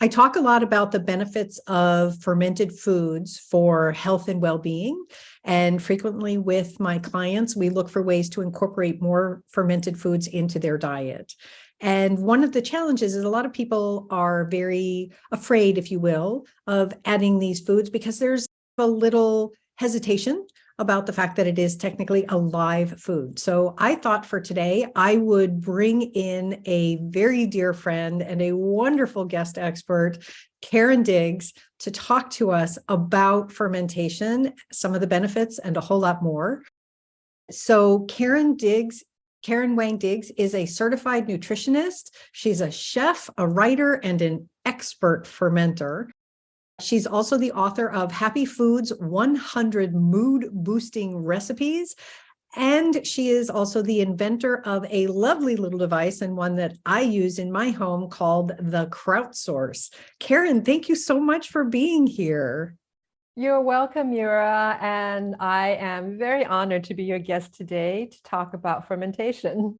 I talk a lot about the benefits of fermented foods for health and well-being. And frequently with my clients, we look for ways to incorporate more fermented foods into their diet. And one of the challenges is a lot of people are very afraid, if you will, of adding these foods because there's a little hesitation about the fact that it is technically a live food. So I thought for today, I would bring in a very dear friend and a wonderful guest expert, Karen Diggs, to talk to us about fermentation, some of the benefits, and a whole lot more. So Karen Wang Diggs is a certified nutritionist. She's a chef, a writer, and an expert fermenter. She's also the author of Happy Foods 100 Mood Boosting Recipes. And she is also the inventor of a lovely little device and one that I use in my home called the Kraut Source. Karen, thank you so much for being here. You're welcome, Mira, and I am very honored to be your guest today to talk about fermentation.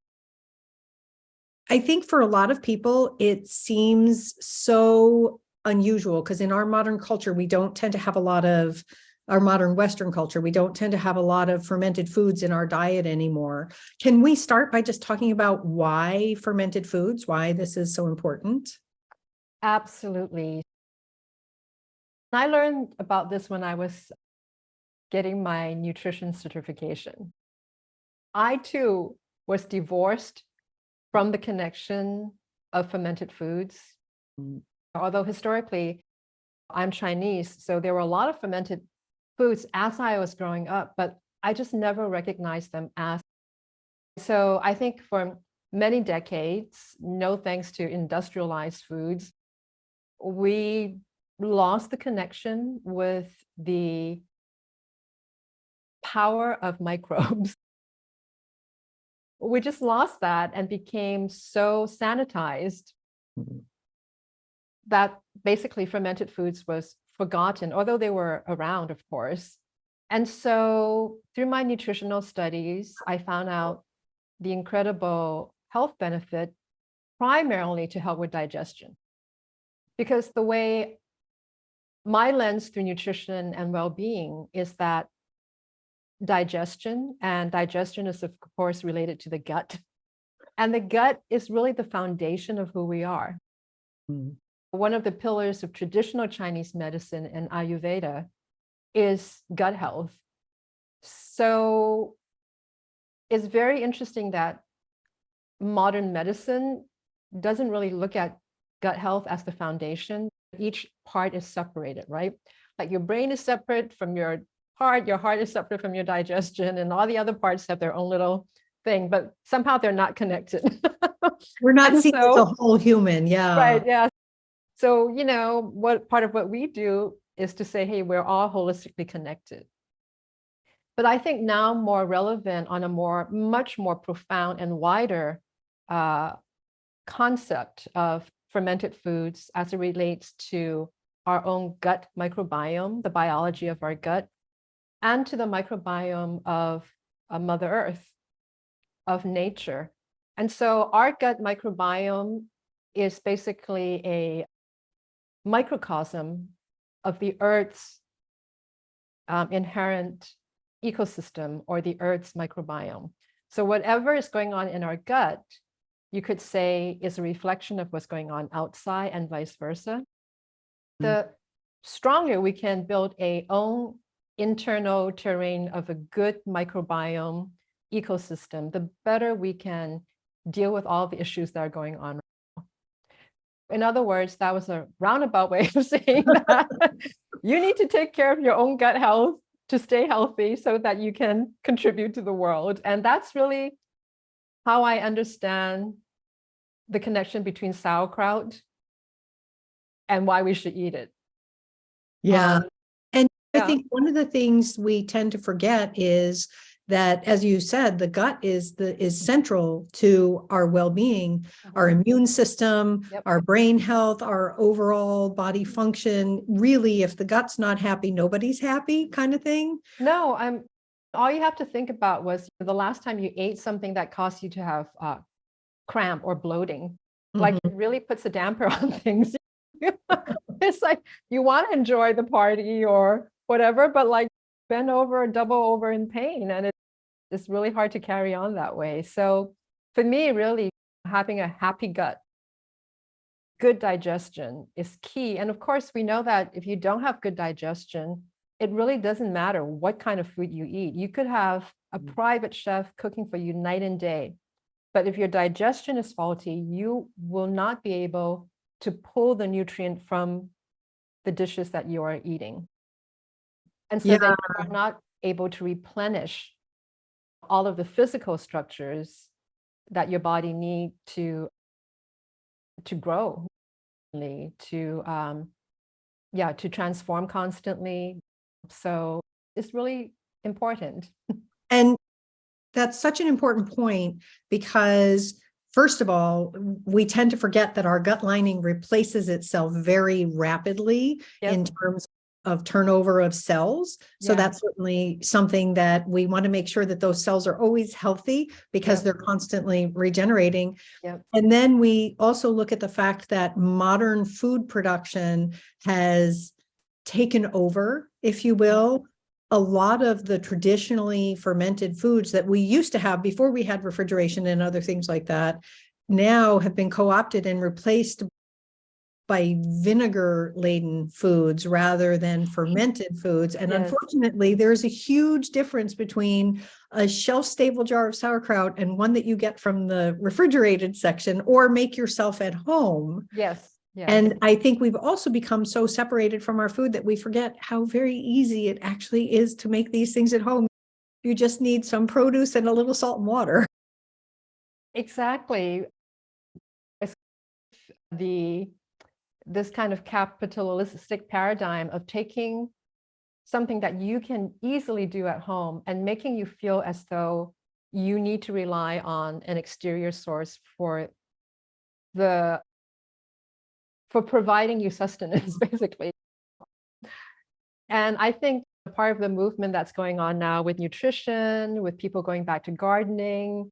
I think for a lot of people, it seems so unusual because in our modern culture, we don't tend to have a lot of our modern Western culture. We don't tend to have a lot of fermented foods in our diet anymore. Can we start by just talking about why fermented foods, why this is so important? Absolutely. I learned about this when I was getting my nutrition certification. I too was divorced from the connection of fermented foods. Although historically, I'm Chinese, so there were a lot of fermented foods as I was growing up, but I just never recognized them as. So I think for many decades, no thanks to industrialized foods, we lost the connection with the power of microbes. We just lost that and became so sanitized that basically fermented foods was forgotten, although they were around, of course. And so through my nutritional studies, I found out the incredible health benefit primarily to help with digestion. Because the way my lens through nutrition and well-being is that digestion is, of course, related to the gut. And the gut is really the foundation of who we are. One of the pillars of traditional Chinese medicine and Ayurveda is gut health. So it's very interesting that modern medicine doesn't really look at gut health as the foundation. Each part is separated, right? Like your brain is separate from your heart is separate from your digestion, and all the other parts have their own little thing, but somehow they're not connected. We're not seeing the whole human, yeah. Right, yeah. So, what part of what we do is to say, hey, we're all holistically connected. But I think now more relevant on a much more profound and wider concept of fermented foods as it relates to our own gut microbiome, the biology of our gut, and to the microbiome of Mother Earth, of nature. And so our gut microbiome is basically a microcosm of the Earth's inherent ecosystem, or the Earth's microbiome. So whatever is going on in our gut, you could say is a reflection of what's going on outside and vice versa. The stronger we can build a own internal terrain of a good microbiome ecosystem, the better we can deal with all the issues that are going on. In other words, that was a roundabout way of saying that you need to take care of your own gut health to stay healthy so that you can contribute to the world. And that's really how I understand the connection between sauerkraut and why we should eat it. Yeah. And I think one of the things we tend to forget is that, as you said, the gut is central to our well-being, our immune system, our brain health, our overall body function. Really, if the gut's not happy, nobody's happy, kind of thing. No, all you have to think about was the last time you ate something that caused you to have cramp or bloating. Like it really puts a damper on things. It's like you want to enjoy the party or whatever, but like bend over, double over in pain. And it's really hard to carry on that way. So for me, really having a happy gut, good digestion is key. And of course, we know that if you don't have good digestion, it really doesn't matter what kind of food you eat. You could have a private chef cooking for you night and day. But if your digestion is faulty, you will not be able to pull the nutrient from the dishes that you are eating. And so then you are not able to replenish all of the physical structures that your body need to grow, to transform constantly. So it's really important. And that's such an important point because, first of all, we tend to forget that our gut lining replaces itself very rapidly in terms of turnover of cells. So that's certainly something that we want to make sure that those cells are always healthy because they're constantly regenerating. And then we also look at the fact that modern food production has taken over, if you will, a lot of the traditionally fermented foods that we used to have before we had refrigeration and other things like that now have been co-opted and replaced by vinegar-laden foods rather than fermented foods. And unfortunately, there's a huge difference between a shelf-stable jar of sauerkraut and one that you get from the refrigerated section or make yourself at home. And I think we've also become so separated from our food that we forget how very easy it actually is to make these things at home. You just need some produce and a little salt and water. Exactly. This kind of capitalistic paradigm of taking something that you can easily do at home and making you feel as though you need to rely on an exterior source for providing you sustenance, basically. And I think part of the movement that's going on now with nutrition, with people going back to gardening,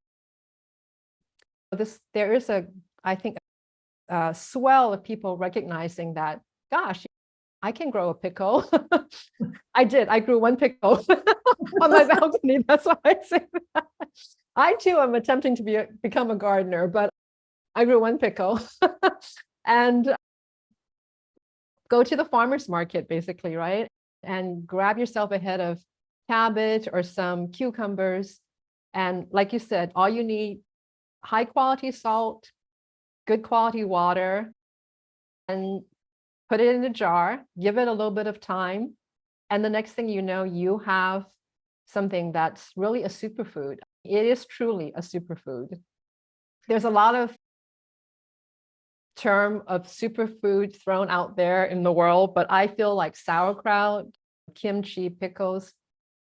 there is I think, a swell of people recognizing that, gosh, I can grow a pickle. I grew one pickle on my balcony. That's why I say that. I too am attempting to become a gardener, but I grew one pickle. And go to the farmer's market, basically, right? And grab yourself a head of cabbage or some cucumbers. And like you said, all you need, high quality salt, good quality water, and put it in a jar, give it a little bit of time. And the next thing you know, you have something that's really a superfood. It is truly a superfood. There's a lot of term of superfood thrown out there in the world, but I feel like sauerkraut, kimchi, pickles,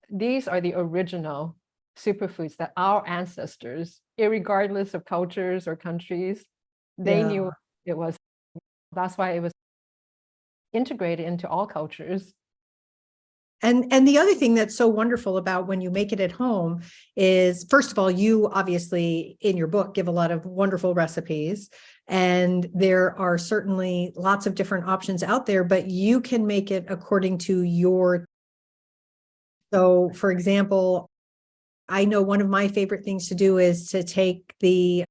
these are the original superfoods that our ancestors, irregardless of cultures or countries, they knew it was. That's why it was integrated into all cultures. And the other thing that's so wonderful about when you make it at home is, first of all, you obviously in your book give a lot of wonderful recipes, and there are certainly lots of different options out there, but you can make it according to your. So for example, I know one of my favorite things to do is to take the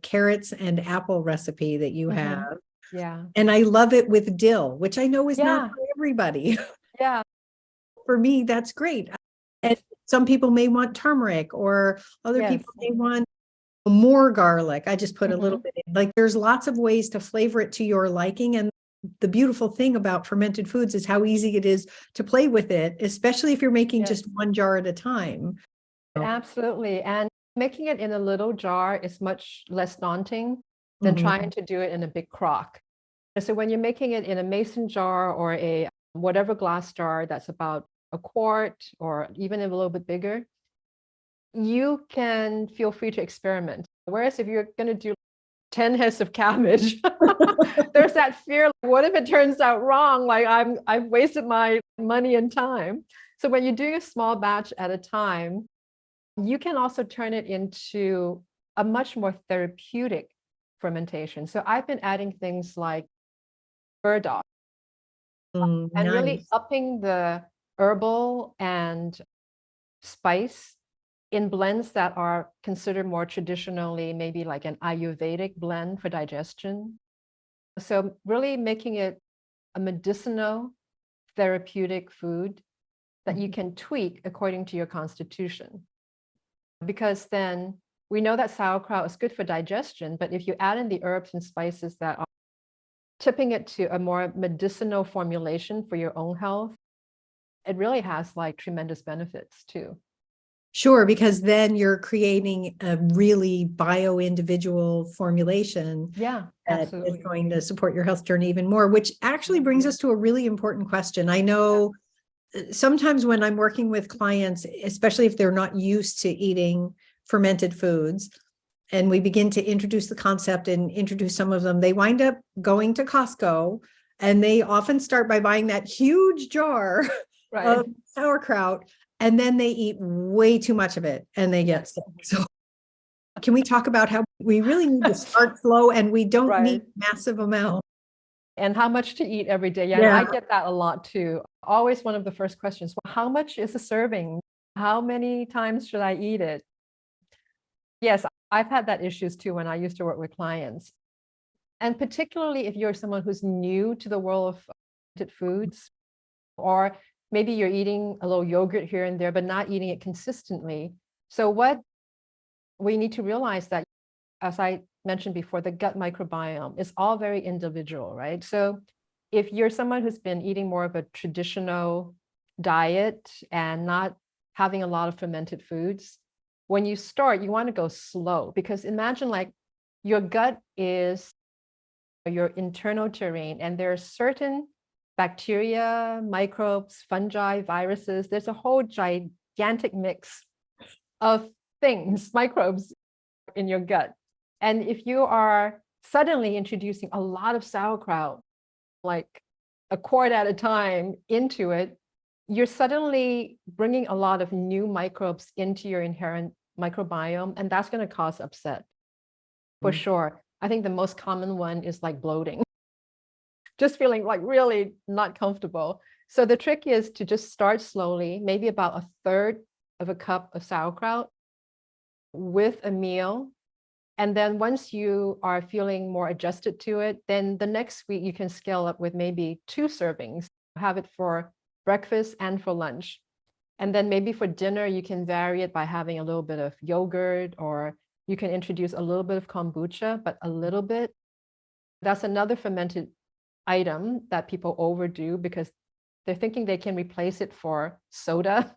carrots and apple recipe that you have. And I love it with dill, which I know is not for everybody. For me, that's great. And some people may want turmeric, or other people may want more garlic. I just put a little bit in. Like, there's lots of ways to flavor it to your liking. And the beautiful thing about fermented foods is how easy it is to play with it, especially if you're making just one jar at a time. Absolutely. And making it in a little jar is much less daunting than trying to do it in a big crock. So when you're making it in a mason jar or a whatever glass jar that's about a quart or even a little bit bigger, you can feel free to experiment. Whereas if you're going to do 10 heads of cabbage, there's that fear, like, what if it turns out wrong? Like I've wasted my money and time. So when you're doing a small batch at a time, you can also turn it into a much more therapeutic fermentation. So I've been adding things like burdock, and really Nice. upping the herbal and spice in blends that are considered more traditionally, maybe like an Ayurvedic blend for digestion. So really making it a medicinal therapeutic food that you can tweak according to your constitution. Because then we know that sauerkraut is good for digestion, but if you add in the herbs and spices that are tipping it to a more medicinal formulation for your own health, it really has like tremendous benefits too. Sure, because then you're creating a really bio-individual formulation Yeah, that is absolutely. going to support your health journey even more, which actually brings us to a really important question. I know sometimes when I'm working with clients, especially if they're not used to eating fermented foods, and we begin to introduce the concept and introduce some of them, they wind up going to Costco, and they often start by buying that huge jar Right. of sauerkraut, and then they eat way too much of it and they get sick. So can we talk about how we really need to start slow and we don't Right. need massive amounts? And how much to eat every day. Yeah, and I get that a lot too. Always one of the first questions, well, how much is a serving? How many times should I eat it? Yes, I've had that issues too when I used to work with clients. And particularly if you're someone who's new to the world of fermented foods, or maybe you're eating a little yogurt here and there, but not eating it consistently. So what we need to realize that, as I mentioned before, the gut microbiome is all very individual, right? So if you're someone who's been eating more of a traditional diet and not having a lot of fermented foods, when you start, you want to go slow, because imagine like your gut is your internal terrain, and there are certain bacteria, microbes, fungi, viruses. There's a whole gigantic mix of things, microbes in your gut. And if you are suddenly introducing a lot of sauerkraut, like a quart at a time into it, you're suddenly bringing a lot of new microbes into your inherent microbiome, and that's going to cause upset for sure. I think the most common one is like bloating, just feeling like really not comfortable. So the trick is to just start slowly, maybe about a third of a cup of sauerkraut with a meal. And then once you are feeling more adjusted to it, then the next week you can scale up with maybe 2 servings, have it for breakfast and for lunch. And then maybe for dinner, you can vary it by having a little bit of yogurt, or you can introduce a little bit of kombucha, but a little bit. That's another fermented item that people overdo because they're thinking they can replace it for soda.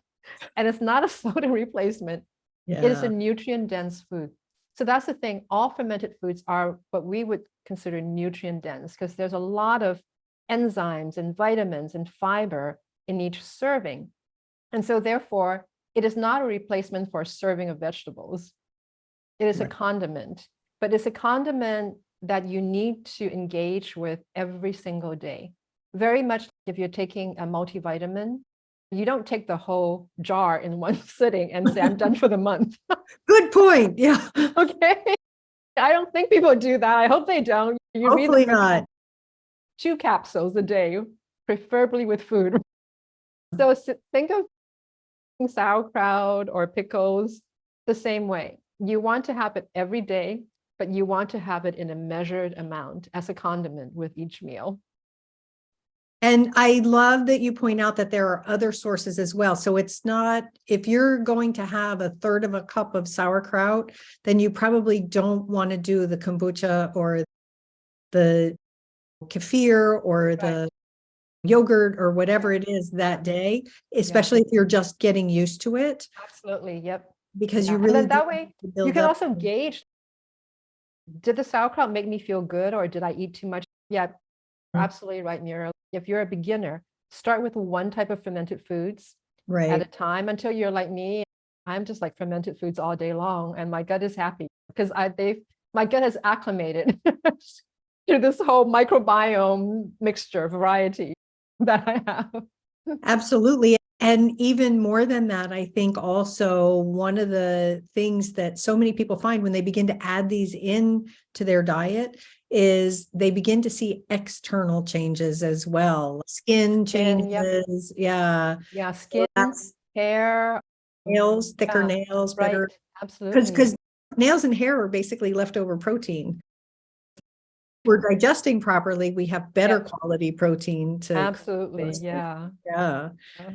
And it's not a soda replacement. It is a nutrient-dense food. So that's the thing. All fermented foods are what we would consider nutrient-dense, because there's a lot of enzymes and vitamins and fiber in each serving. And so therefore, it is not a replacement for a serving of vegetables. It is a condiment, but it's a condiment that you need to engage with every single day. Very much if you're taking a multivitamin, you don't take the whole jar in one sitting and say, I'm done for the month. Good point. Yeah. Okay. I don't think people do that. I hope they don't. You Hopefully not. 2 capsules a day, preferably with food. So think of sauerkraut or pickles the same way. You want to have it every day, but you want to have it in a measured amount as a condiment with each meal. And I love that you point out that there are other sources as well. So it's not, if you're going to have a third of a cup of sauerkraut, then you probably don't want to do the kombucha or the kefir or the yogurt or whatever it is that day, especially if you're just getting used to it. Absolutely. Yep. Because you really, and then that way you can also gauge, did the sauerkraut make me feel good, or did I eat too much? Yeah, absolutely right, Mira. If you're a beginner, start with one type of fermented foods at a time until you're like me. I'm just like fermented foods all day long, and my gut is happy because my gut has acclimated to this whole microbiome mixture variety that I have. Absolutely. And even more than that, I think also one of the things that so many people find when they begin to add these in to their diet is they begin to see external changes as well. Skin changes. Yeah. Yeah. Skin, That's hair, nails, thicker nails, better. right. Absolutely. Because nails and hair are basically leftover protein. We're digesting properly, we have better quality protein to absolutely. Yeah.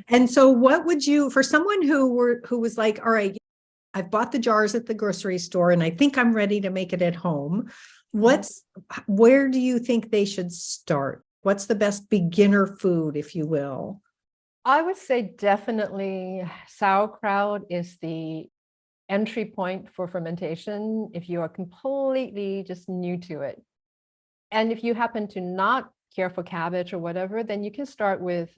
And so what would you, for someone who was like, all right, I've bought the jars at the grocery store and I think I'm ready to make it at home, where do you think they should start? What's the best beginner food, if you will? I would say definitely sauerkraut is the entry point for fermentation if you are completely just new to it. And if you happen to not care for cabbage or whatever, then you can start with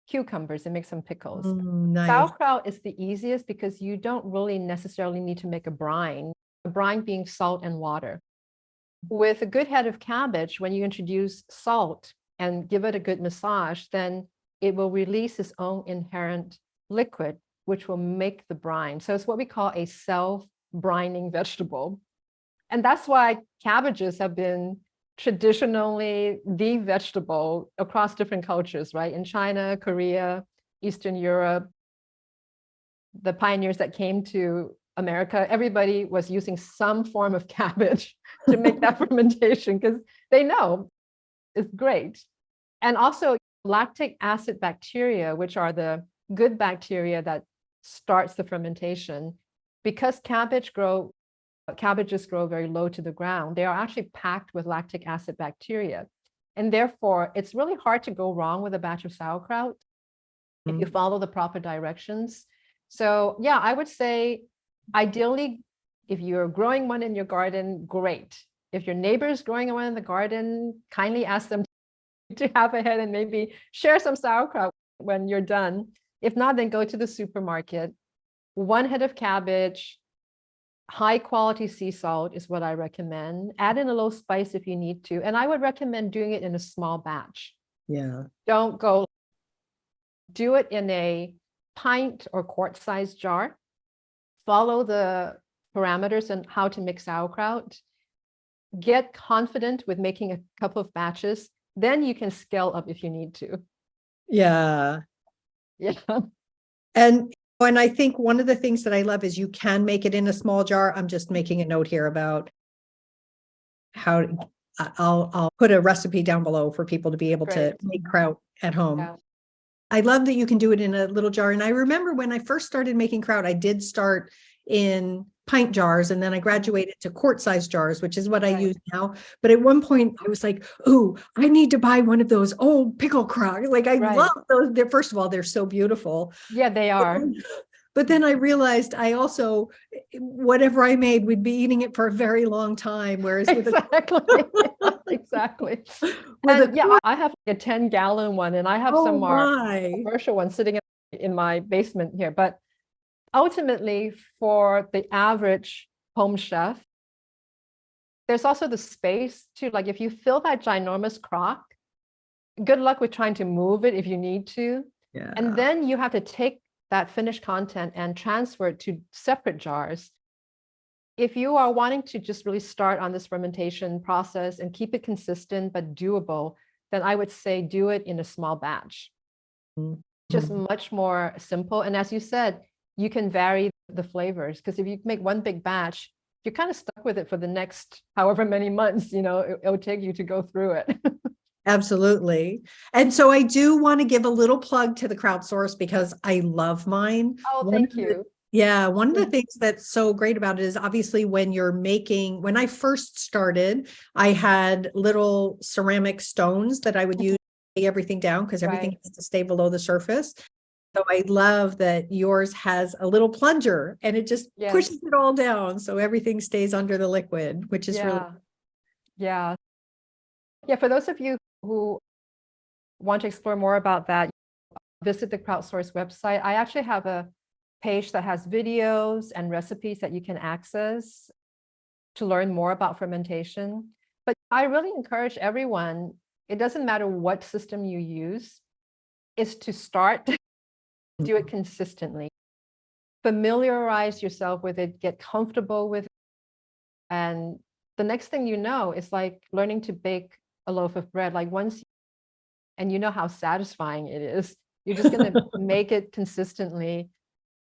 cucumbers and make some pickles. Nice. Sauerkraut is the easiest because you don't really necessarily need to make a brine being salt and water. With a good head of cabbage, when you introduce salt and give it a good massage, then it will release its own inherent liquid, which will make the brine. So it's what we call a self-brining vegetable. And that's why cabbages have been traditionally the vegetable across different cultures, right? In China, Korea, Eastern Europe, the pioneers that came to America, everybody was using some form of cabbage to make that fermentation because they know it's great. And also lactic acid bacteria, which are the good bacteria that starts the fermentation, because cabbages grow very low to the ground, they are actually packed with lactic acid bacteria. And therefore, it's really hard to go wrong with a batch of sauerkraut if you follow the proper directions. So yeah, I would say ideally, if you're growing one in your garden, great. If your neighbor is growing one in the garden, kindly ask them to have a head and maybe share some sauerkraut when you're done. If not, then go to the supermarket. One head of cabbage, high quality sea salt is what I recommend. Add in a little spice if you need to. And I would recommend doing it in a small batch. Yeah. Don't do it in a pint or quart-sized jar. Follow the parameters on how to mix sauerkraut. Get confident with making a couple of batches. Then you can scale up if you need to. Yeah. Yeah. And I think one of the things that I love is you can make it in a small jar. I'm just making a note here about how I'll put a recipe down below for people to be able to make kraut at home. Yeah. I love that you can do it in a little jar. And I remember when I first started making kraut, I did start in pint jars and then I graduated to quart-sized jars, which is what I use now. But at one point I was like, oh, I need to buy one of those old pickle kraut. Like I love those. First of all, they're so beautiful. Yeah, they are. But then I realized I also, whatever I made, we'd be eating it for a very long time. Whereas with exactly. And yeah, I have a 10-gallon one and I have some more commercial ones sitting in my basement here. But ultimately, for the average home chef, there's also the space to, like, if you fill that ginormous crock, good luck with trying to move it if you need to. Yeah. And then you have to take that finished content and transfer it to separate jars. If you are wanting to just really start on this fermentation process and keep it consistent but doable, then I would say do it in a small batch. Just much more simple. And as you said, you can vary the flavors, because if you make one big batch, you're kind of stuck with it for the next however many months, it'll take you to go through it. Absolutely. And so I do want to give a little plug to the Kraut Source because I love mine. Oh, thank you. Yeah. One of the things that's so great about it is obviously when I first started, I had little ceramic stones that I would use to lay everything down because everything has to stay below the surface. So I love that yours has a little plunger and it just pushes it all down. So everything stays under the liquid, which is really. Yeah. For those of you who want to explore more about that, visit the Kraut Source website. I actually have a page that has videos and recipes that you can access to learn more about fermentation. But I really encourage everyone, it doesn't matter what system you use, is to start do it consistently. Familiarize yourself with it, get comfortable with it. And the next thing you know, it's like learning to bake a loaf of bread. Like and you know how satisfying it is. You're just going to make it consistently.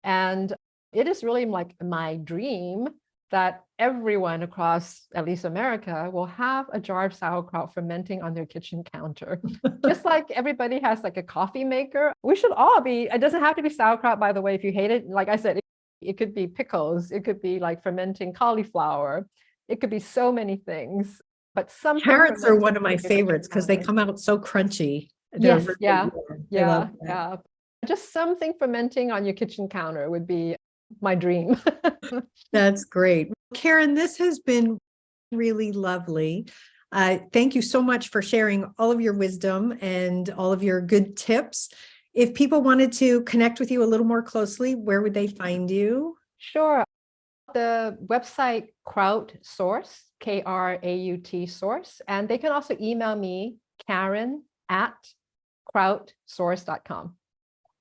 And it is really like my dream that everyone across at least America will have a jar of sauerkraut fermenting on their kitchen counter. Just like everybody has like a coffee maker. We should all be, it doesn't have to be sauerkraut, by the way, if you hate it. Like I said, it could be pickles. It could be like fermenting cauliflower. It could be so many things. But some Carrots are one of my favorites because they come out so crunchy. Yes, yeah. Just something fermenting on your kitchen counter would be my dream. That's great. Karen, this has been really lovely. Thank you so much for sharing all of your wisdom and all of your good tips. If people wanted to connect with you a little more closely, where would they find you? Sure. The website Kraut Source, Kraut Source, and they can also email me, Karen@krautsource.com.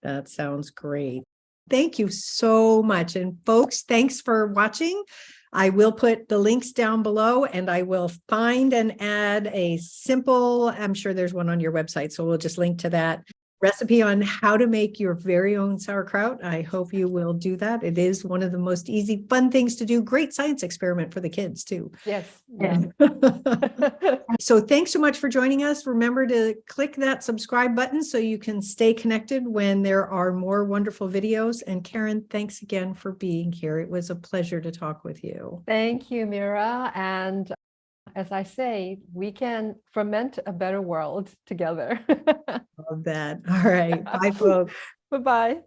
That sounds great. Thank you so much. And folks, thanks for watching. I will put the links down below and I will find and add a simple, I'm sure there's one on your website, so we'll just link to that recipe on how to make your very own sauerkraut. I hope you will do that. It is one of the most easy, fun things to do. Great science experiment for the kids too. Yes. Yeah. So thanks so much for joining us. Remember to click that subscribe button so you can stay connected when there are more wonderful videos. And Karen, thanks again for being here. It was a pleasure to talk with you. Thank you, Mira. And as I say, we can ferment a better world together. Love that. All right. Bye, folks. Bye-bye.